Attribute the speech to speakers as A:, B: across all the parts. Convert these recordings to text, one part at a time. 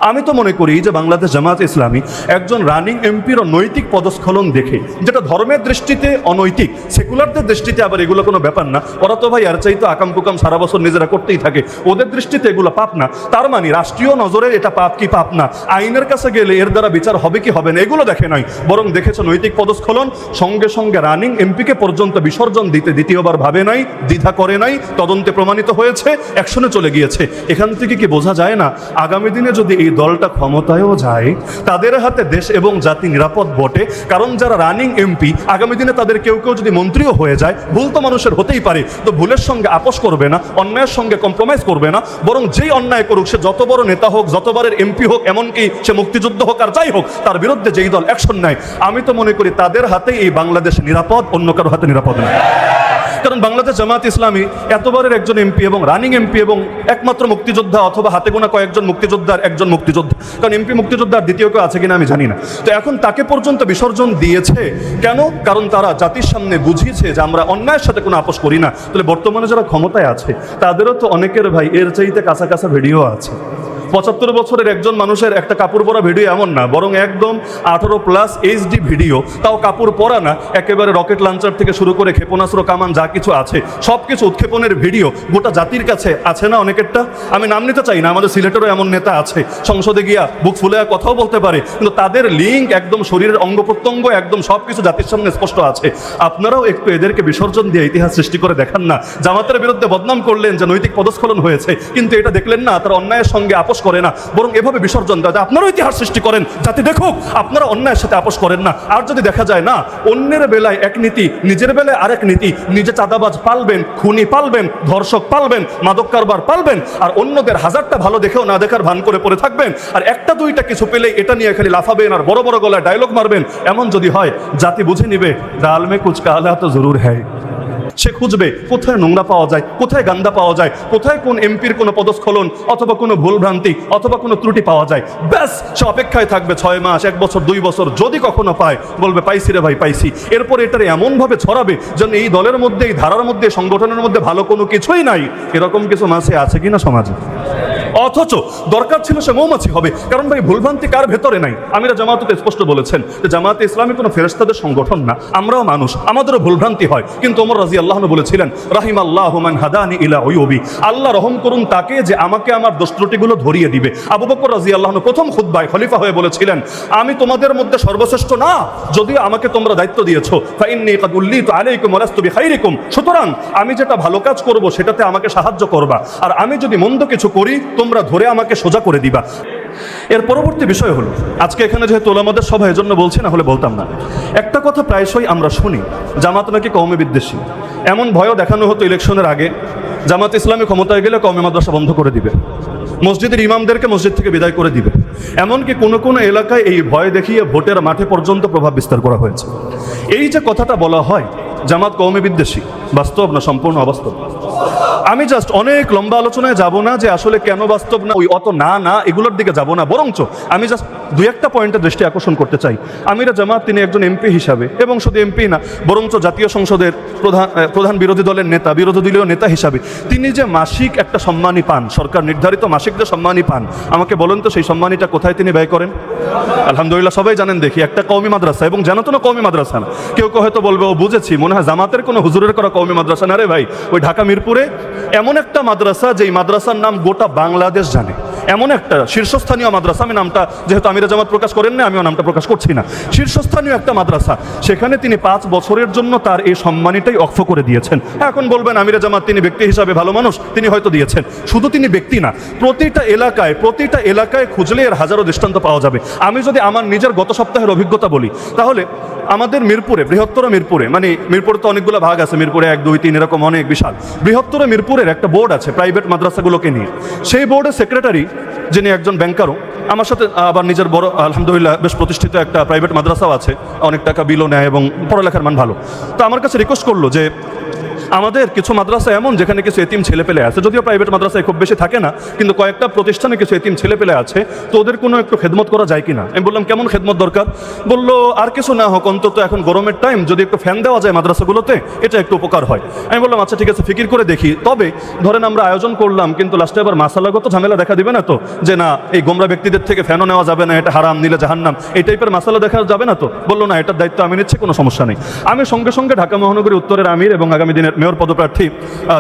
A: আমি তো মনে করি যে বাংলাদেশ জামায়াত ইসলামী একজন রানিং এমপির নৈতিক পদস্খলন দেখে, যেটা ধর্মের দৃষ্টিতে অনৈতিক, সেকুলারদের দৃষ্টিতে আবার এগুলো কোনো ব্যাপার না, ওরা তো ভাই আর চাইতো আকাম কুকাম সারা বছর নিজেরা করতেই থাকে, ওদের দৃষ্টিতে এগুলো পাপ না। তার মানে রাষ্ট্রীয় নজরে এটা পাপ কি পাপ না, আইনের কাছে গেলে এর দ্বারা বিচার হবে কি হবে না, এগুলো দেখে নাই, বরং দেখেছে নৈতিক পদস্খলন। সঙ্গে সঙ্গে রানিং এমপিকে পর্যন্ত বিসর্জন দিতে দ্বিতীয়বার ভাবে নাই, দ্বিধা করে নাই, তদন্তে প্রমাণিত হয়েছে, অ্যাকশনে চলে গিয়েছে। এখান থেকে কি বোঝা যায় না আগামী দিনে যদি এই দলটা ক্ষমতায়ও যায়, তাদের হাতে দেশ এবং জাতি নিরাপদ বটে। কারণ যারা রানিং এমপি, আগামী দিনে তাদের কেউ কেউ যদি মন্ত্রীও হয়ে যায়, ভুল তো মানুষের হতেই পারে, তো ভুলের সঙ্গে আপোষ করবে না, অন্যায়ের সঙ্গে কম্প্রোমাইজ করবে না, বরং যেই অন্যায় করুক, সে যত বড় নেতা হোক, যতবারের এমপি হোক, এমনকি সে মুক্তিযুদ্ধ হোক আর যাই হোক, তার বিরুদ্ধে যেই দল অ্যাকশন নেয়, আমি তো মনে করি তাদের হাতেই এই বাংলাদেশ নিরাপদ, অন্য কারো হাতে নিরাপদ না। কারণ বাংলাদেশ জামায়াত ইসলামী এতবারের একজন এমপি এবং রানিং এমপি এবং একমাত্র মুক্তিযোদ্ধা, অথবা হাতে গোনা কয়েকজন মুক্তিযোদ্ধার একজন মুক্তিযোদ্ধা, কারণ এমপি মুক্তিযোদ্ধার দ্বিতীয় কেউ আছে কিনা আমি জানি না, তো এখন তাকে পর্যন্ত বিসর্জন দিয়েছে কেন? কারণ তারা জাতির সামনে বুঝিয়েছে যে আমরা অন্যায়ের সাথে কোনো আপোষ করি না। তাহলে বর্তমানে যারা ক্ষমতায় আছে তাদেরও তো অনেকের ভাই এর চাইতে কাঁচা কাঁচা ভিডিও আছে। 75 বছরের একজন মানুষের একটা কাপড় পরা ভিডিও এমন না, বরং একদম 18+ HD ভিডিও, তাও কাপড় পরা না, একেবারে রকেট লঞ্চার থেকে শুরু করে ক্ষেপণাস্ত্র কামান যা কিছু আছে সব কিছু উৎক্ষেপণের ভিডিও গোটা জাতির কাছে আছে না অনেকেরটা। আমি নাম নিতে চাই না, আমাদের সিলেটেরও এমন নেতা আছে, সংসদে গিয়া বুক ফুলে কথাও বলতে পারে, কিন্তু তাদের লিঙ্ক একদম শরীরের অঙ্গ প্রত্যঙ্গ একদম সব কিছু জাতির সামনে স্পষ্ট আছে। আপনারাও একটু এদেরকে বিসর্জন দিয়ে ইতিহাস সৃষ্টি করে দেখান না। জামাতের বিরুদ্ধে বদনাম করলেন যে নৈতিক পদস্খলন হয়েছে, কিন্তু এটা দেখলেন না তারা অন্যায়ের সঙ্গে আপোষ করে না, বরং এভাবে বিসর্জন দেয়। আপনারাও ইতিহাস সৃষ্টি করেন, জাতি দেখুক আপনারা অন্যায়ের সাথে আপোষ করেন না। আর যদি দেখা যায় না অন্যের বেলায় এক নীতি, নিজের বেলায় আরেক নীতি, নিজে চাঁদাবাজ পালবেন, খুনি পালবেন, ধর্ষক পালবেন, মাদক কারবার পালবেন, আর অন্যদের হাজারটা ভালো দেখেও না দেখার ভান করে পড়ে থাকবেন, আর একটা দুইটা কিছু পেলেই এটা নিয়ে খালি লাফাবেন আর বড় বড় গলায় ডায়লগ মারবেন, এমন যদি হয় জাতি বুঝে নিবে ডাল মে কুছ কালা তো জরুর হ্যায়। সে খুঁজবে কোথায় নোংরা পাওয়া যায়, কোথায় গান্দা পাওয়া যায়, কোথায় কোন এমপির কোনো পদস্খলন অথবা কোনো ভুলভ্রান্তি অথবা কোনো ত্রুটি পাওয়া যায়। ব্যাস সে অপেক্ষায় থাকবে 6 মাস, 1 বছর, 2 বছর, যদি কখনো পায় বলবে পাইছি রে ভাই পাইছি। এরপর এটারে এমনভাবে ছড়াবে যেন এই দলের মধ্যে, এই ধারার মধ্যে, সংগঠনের মধ্যে ভালো কোনো কিছুই নাই। এরকম কিছু মাসে আছে কিনা সমাজে? অথচ দরকার ছিল সে মৌমাছি হবে, কারণ ভাই ভুলভ্রান্তি কার ভেতরে নাই? আমিরা জামায়াত স্পষ্ট বলেছেন যে জামায়াতে ইসলামী কোনো ফেরেশতাদের সংগঠন না, আমরাও মানুষ, আমাদেরও ভুলভ্রান্তি হয়। কিন্তু ওমর রাদিয়াল্লাহু আনহু বলেছিলেন রাহিমাল্লাহু মান হাদানি ইলা উয়ুবি, আল্লাহ রহম করুন তাকে যে আমাকে আমার দোষ ত্রুটিগুলো ধরিয়ে দিবে। আবু বকর রাদিয়াল্লাহু আনহু প্রথম খুতবায় খলিফা হয়ে বলেছিলেন আমি তোমাদের মধ্যে সর্বশ্রেষ্ঠ না, যদিও আমাকে তোমরা দায়িত্ব দিয়েছো, ফা ইন্নী কাদ উল্লিতু আলাইকুম ওয়া লাস্তু বিখাইরিকুম, সুতরাং আমি যেটা ভালো কাজ করব সেটাতে আমাকে সাহায্য করবা, আর আমি যদি মন্দ কিছু করি তোমরা ধরে আমাকে সোজা করে দিবা। এর পরবর্তী বিষয় হলো, আজকে এখানে যেহেতু ওলামাদের সভা এজন্য বলছি, না হলে বলতাম না। একটা কথা প্রায়শই আমরা শুনি, জামাত নাকি কওমি বিদ্বেষী। এমন ভয়ও দেখানো হতো ইলেকশনের আগে, জামাত ইসলামী ক্ষমতায় গেলে কওমি মাদ্রাসা বন্ধ করে দিবে, মসজিদের ইমামদেরকে মসজিদ থেকে বিদায় করে দিবে। এমনকি কোনো কোনো এলাকায় এই ভয় দেখিয়ে ভোটের মাঠে পর্যন্ত প্রভাব বিস্তার করা হয়েছে। এই যে কথাটা বলা হয় জামাত কওমি বিদ্বেষী, বাস্তব না সম্পূর্ণ অবাস্তব? আমি জাস্ট অনেক লম্বা আলোচনায় যাব না যে আসলে কেন বাস্তব না, ওই অত না না এগুলোর দিকে যাব না, বরঞ্চ আমি জাস্ট 2-1টা পয়েন্টের দৃষ্টি আকর্ষণ করতে চাই। আমিরা জামাত তিনি একজন এমপি হিসাবে, এবং শুধু এমপি না বরঞ্চ জাতীয় সংসদের প্রধান বিরোধী দলের নেতা, বিরোধী দলীয় নেতা হিসাবে তিনি যে মাসিক একটা সম্মানী পান, সরকার নির্ধারিত মাসিক যে সম্মানী পান, আমাকে বলেন তো সেই সম্মানীটা কোথায় তিনি ব্যয় করেন? আলহামদুলিল্লাহ সবাই জানেন দেখি একটা কওমি মাদ্রাসা, এবং জানো তো না কওমি মাদ্রাসা না। কেউ কেউ হয়তো বলবে ও বুঝেছি, মনে হয় জামাতের কোনো হুজুরের করা কওমি মাদ্রাসা না রে ভাই, ওই ঢাকা মিরপুরে এমন একটা মাদ্রাসা যেই মাদ্রাসার নাম গোটা বাংলাদেশ জানে, এমন একটা শীর্ষস্থানীয় মাদ্রাসা। আমি নামটা যেহেতু আমিরা জামাত প্রকাশ করেন না, আমিও নামটা প্রকাশ করছি না। শীর্ষস্থানীয় একটা মাদ্রাসা, সেখানে তিনি 5 বছরের জন্য তার এই সম্মানীটাই অক্ষ করে দিয়েছেন। এখন বলবেন আমিরা জামাত তিনি ব্যক্তি হিসাবে ভালো মানুষ, তিনি হয়তো দিয়েছেন। শুধু তিনি ব্যক্তি না, প্রতিটা এলাকায় খুঁজলে এর হাজারো দৃষ্টান্ত পাওয়া যাবে। আমি যদি আমার নিজের গত সপ্তাহের অভিজ্ঞতা বলি, তাহলে আমাদের মিরপুরে, বৃহত্তর মিরপুরে, মানে মিরপুরে তো অনেকগুলো ভাগ আছে, মিরপুরে 1, 2, 3 এরকম অনেক বিশাল, বৃহত্তর মিরপুরের একটা বোর্ড আছে প্রাইভেট মাদ্রাসাগুলোকে নিয়ে। সেই বোর্ডের সেক্রেটারি যিনি একজন ব্যাংকারও, আমার সাথে আবার নিজের বড় আলহামদুলিল্লাহ বেশ প্রতিষ্ঠিত একটা প্রাইভেট মাদ্রাসাও আছে, অনেক টাকা বিলও নেয় এবং পড়ালেখার মান ভালো। তো আমার কাছে রিকোয়েস্ট করলো যে আমাদের কিছু মাদ্রাসা এমন যেখানে কিছু এতিম ছেলেপেলে আছে, যদিও প্রাইভেট মাদ্রাসায় খুব বেশি থাকে না, কিন্তু কয়েকটা প্রতিষ্ঠানে কিছু এতিম ছেলেপেলে আছে, তো ওদের কোনো একটু খেদমত করা যায় কিনা। আমি বললাম কেমন খেদমত দরকার? বললো আর কিছু না হোক, অন্তত এখন গরমের টাইম যদি একটু ফ্যান দেওয়া যায় মাদ্রাসাগুলোতে এটা একটু উপকার হয়। আমি বললাম আচ্ছা ঠিক আছে, ফিকির করে দেখি। তবে ধরেন আমরা আয়োজন করলাম, কিন্তু লাস্টে আবার মাসালাগত ঝামেলা দেখা দিবে না তো, যে না এই গোমরা ব্যক্তিদের থেকে ফ্যানও নেওয়া যাবে না, এটা হারাম, নিলে জাহান্নাম, এই টাইপের মাসালা দেখা যাবে না তো? বললো না, এটার দায়িত্ব আমি নিচ্ছি, কোনো সমস্যা নেই। আমি সঙ্গে সঙ্গে ঢাকা মহানগরী উত্তরের আমির এবং আগামী দিনের মেয়র পদপ্রার্থী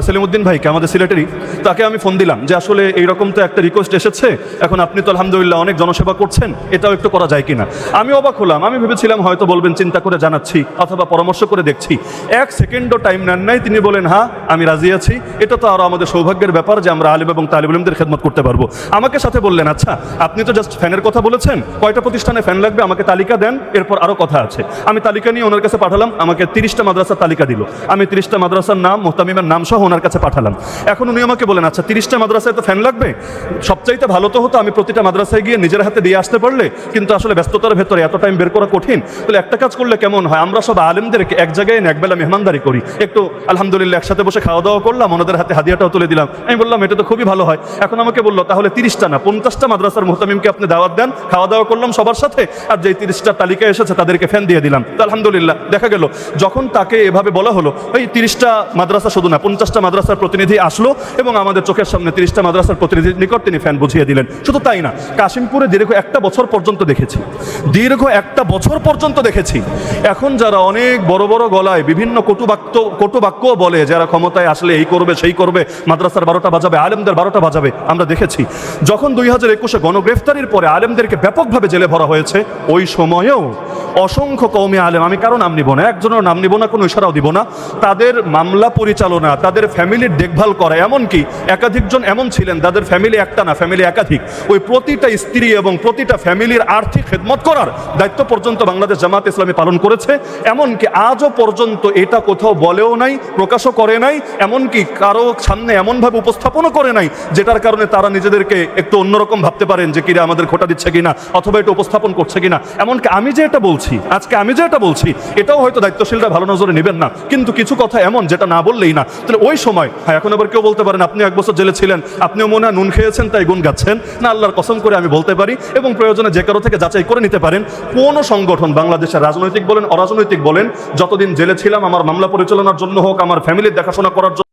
A: সেলিমউদ্দিন ভাইকে, আমাদের সিলেটেরই, তাকে আমি ফোন দিলাম যে আসলে এইরকম তো একটা রিকোয়েস্ট এসেছে, এখন আপনি তো আলহামদুলিল্লাহ অনেক জনসেবা করছেন, এটাও একটু করা যায় কিনা। আমি অবাক হলাম, আমি ভেবেছিলাম হয়তো বলবেন চিন্তা করে জানাচ্ছি অথবা পরামর্শ করে দেখছি। 1 সেকেন্ডও টাইম নেন নাই, তিনি বলেন হ্যাঁ আমি রাজি আছি। এটা তো আরও আমাদের সৌভাগ্যের ব্যাপার যে আমরা আলিম এবং তালিব ইলমদের খেদমত করতে পারবো। আমাকে সাথে বললেন আচ্ছা আপনি তো জাস্ট ফ্যানের কথা বলেছেন, কয়টা প্রতিষ্ঠানে ফ্যান লাগবে আমাকে তালিকা দেন, এরপর আরও কথা আছে। আমি তালিকা নিয়ে ওনার কাছে পাঠালাম, আমাকে 30টা মাদ্রাসার তালিকা দিল। আমি 30টা মাদ্রাসার নাম, মুহতামিমের নাম সহ ওনার কাছে পাঠালাম। এখন উনি আমাকে বলেন আচ্ছা 30টা মাদ্রাসায় তো ফ্যান লাগবে, সবচাইতে ভালো তো হতো আমি প্রতিটা মাদ্রাসায় গিয়ে নিজের হাতে দিয়ে আসতে পারলে, কিন্তু আসলে ব্যস্ততার ভেতরে এত টাইম বের করা কঠিন। তাহলে একটা কাজ করলে কেমন হয়, আমরা সব আলেমদেরকে এক জায়গায় একবেলা মেহমানদারি করি, একটু আলহামদুলিল্লাহ একসাথে বসে খাওয়া দাওয়া করলাম, ওনাদের হাতে হাদিয়াটাও তুলে দিলাম। আমি বললাম এটা তো খুবই ভালো হয়। এখন আমাকে বললো তাহলে 30টা না 50টা মাদ্রাসার মুহতামিমকে আপনি দাওয়াত দেন, খাওয়া দাওয়া করলাম সবার সাথে, আর যেই 30টা তালিকা এসেছে তাদেরকে ফ্যান দিয়ে দিলাম। তো আলহামদুলিল্লাহ দেখা গেল যখন তাকে এভাবে বলা হলো, এই 30টা মাদ্রাসা শুধু না 50টা মাদ্রাসার প্রতিনিধি আসলো এবং আমাদের চোখের সামনে 30টা মাদ্রাসার প্রতিনিধির নিকট তিনি ফ্যান বুঝিয়ে দিলেন। শুধু তাই না, কাশিমপুরে দীর্ঘ 1 বছর পর্যন্ত দেখেছি, দীর্ঘ 1 বছর পর্যন্ত দেখেছি। এখন যারা অনেক বড় বড় গলায় বিভিন্ন কটু বাক্য বলে, যারা ক্ষমতায় আসলে এই করবে সেই করবে, মাদ্রাসার 12টা বাজাবে, আলেমদের 12টা বাজাবে, আমরা দেখেছি যখন 2021-এ গণগ্রেফতারির পরে আলেমদেরকে ব্যাপকভাবে জেলে ভরা হয়েছে, ওই সময়েও অসংখ্য কওমি আলেম, আমি কারো নাম নিব না, একজনের নাম নিব না, কোনো ইশারাও দিব না, তাদের মামলা পরিচালনা, তাদের ফ্যামিলির দেখভাল করা, এমনকি একাধিকজন এমন ছিলেন তাদের ফ্যামিলি একটা না, ফ্যামিলি একাধিক, ওই প্রতিটা স্ত্রী এবং প্রতিটা ফ্যামিলির আর্থিক খেদমত করার দায়িত্ব পর্যন্ত বাংলাদেশ জামাত ইসলামী পালন করেছে। এমনকি আজও পর্যন্ত এটা কোথাও বলেও নাই, প্রকাশও করে নাই, এমনকি কারো সামনে এমনভাবে উপস্থাপনও করে নাই যেটার কারণে তারা নিজেদেরকে একটু অন্যরকম ভাবতে পারেন যে কিরা আমাদের খোটা দিচ্ছে কিনা অথবা এটা উপস্থাপন করছে কিনা। এমনকি আমি যে এটা বলছি আজকে, আমি যে এটা বলছি এটাও হয়তো দায়িত্বশীলরা ভালো নজরে নেবেন না, কিন্তু কিছু কথা এমন যেটা না বললেই না। তাহলে ওই সময় হ্যাঁ, এখন আবার কেউ বলতে পারেন আপনি 1 বছর জেলে ছিলেন, আপনিও মনে হয় নুন খেয়েছেন তাই গুণ গাচ্ছেন না। আল্লাহর কসম করে আমি বলতে পারি এবং প্রয়োজনে যে কারো থেকে যাচাই করে নিতে পারেন, কোন সংগঠন বাংলাদেশের রাজনৈতিক বলেন অরাজনৈতিক বলেন, যতদিন জেলে ছিলাম আমার মামলা পরিচালনার জন্য হোক, আমার ফ্যামিলির দেখাশোনা করার জন্য